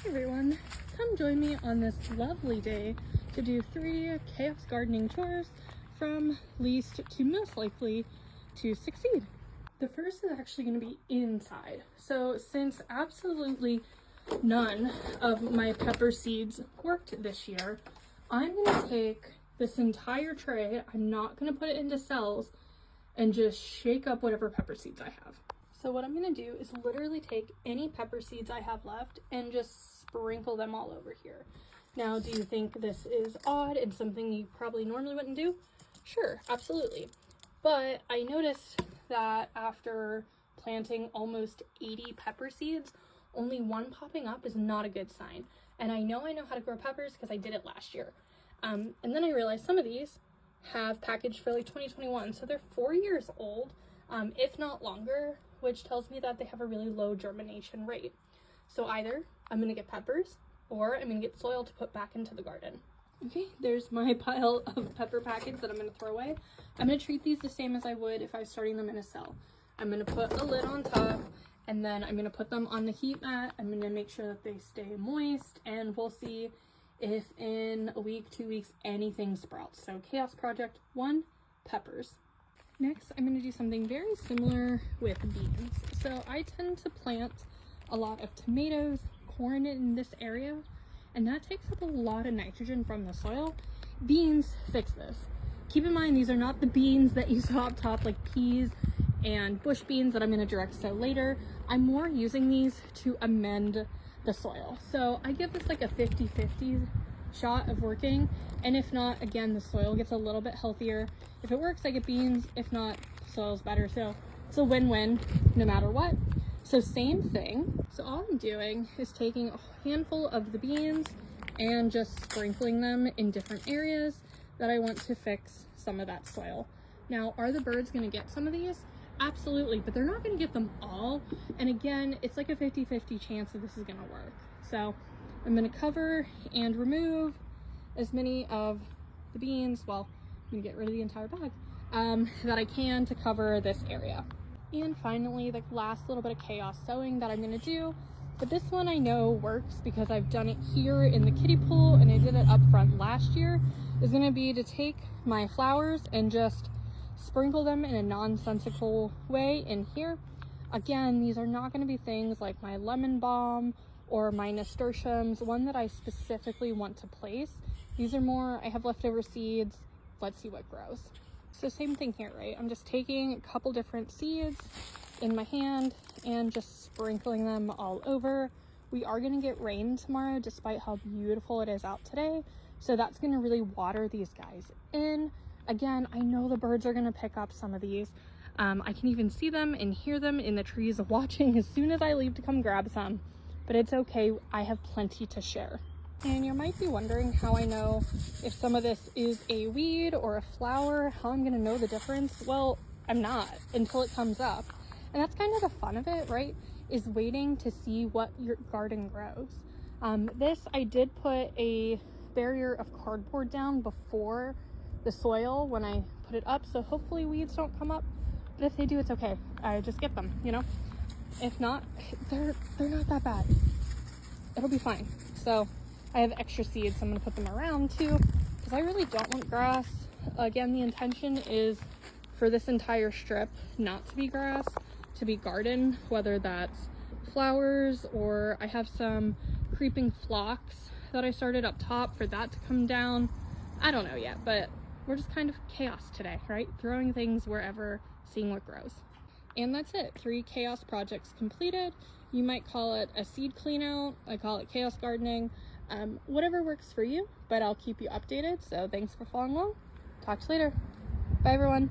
Everyone, come join me on this lovely day to do 3 chaos gardening chores from least to most likely to succeed. The first is actually going to be inside. So since absolutely none of my pepper seeds worked this year, I'm going to take this entire tray, I'm not going to put it into cells, and just shake up whatever pepper seeds I have. So what I'm going to do is literally take any pepper seeds I have left and just sprinkle them all over here. Now, do you think this is odd and something you probably normally wouldn't do? Sure, absolutely. But I noticed that after planting almost 80 pepper seeds, only one popping up is not a good sign. And I know how to grow peppers because I did it last year. And then I realized some of these have packaged for like 2021, so they're 4 years old, if not longer, which tells me that they have a really low germination rate. So either I'm gonna get peppers or I'm gonna get soil to put back into the garden. Okay, there's my pile of pepper packets that I'm gonna throw away. I'm gonna treat these the same as I would if I was starting them in a cell. I'm gonna put a lid on top, and then I'm gonna put them on the heat mat. I'm gonna make sure that they stay moist, and we'll see if in a week, 2 weeks, anything sprouts. So Chaos Project 1, peppers. Next, I'm going to do something very similar with beans. So I tend to plant a lot of tomatoes, corn in this area, and that takes up a lot of nitrogen from the soil. Beans fix this. Keep in mind, these are not the beans that you saw up top, like peas and bush beans that I'm going to direct sow later. I'm more using these to amend the soil. So I give this like a 50-50 shot of working, and if not, again, the soil gets a little bit healthier. If it works, I get beans. If not, soil's better. So it's a win-win no matter what. So same thing. So all I'm doing is taking a handful of the beans and just sprinkling them in different areas that I want to fix some of that soil. Now, are the birds going to get some of these? Absolutely, but they're not going to get them all. And again, it's like a 50-50 chance that this is going to work. So I'm going to cover and remove as many of the beans, well, I'm going to get rid of the entire bag, that I can to cover this area. And finally, the last little bit of chaos sowing that I'm going to do, but this one I know works because I've done it here in the kiddie pool and I did it up front last year, is going to be to take my flowers and just sprinkle them in a nonsensical way in here. Again, these are not going to be things like my lemon balm or my nasturtiums, one that I specifically want to place. These are more, I have leftover seeds, let's see what grows. So same thing here, right? I'm just taking a couple different seeds in my hand and just sprinkling them all over. We are going to get rain tomorrow despite how beautiful it is out today, so that's going to really water these guys in. Again, I know the birds are going to pick up some of these. I can even see them and hear them in the trees watching as soon as I leave to come grab some, but it's okay. I have plenty to share. And you might be wondering how I know if some of this is a weed or a flower, how I'm going to know the difference. Well, I'm not until it comes up. And that's kind of the fun of it, right? Is waiting to see what your garden grows. This, I did put a barrier of cardboard down before the soil when I put it up, so hopefully weeds don't come up, but if they do, it's okay. I just get them, you know. If not, they're not that bad. It'll be fine. So I have extra seeds, so I'm gonna put them around too, because I really don't want grass. Again, the intention is for this entire strip not to be grass, to be garden, whether that's flowers or I have some creeping phlox that I started up top for that to come down. I don't know yet, but we're just kind of chaos today, right? Throwing things wherever, seeing what grows. And that's it. 3 chaos projects completed. You might call it a seed clean out. I call it chaos gardening. Whatever works for you, but I'll keep you updated. So thanks for following along. Talk to you later. Bye everyone.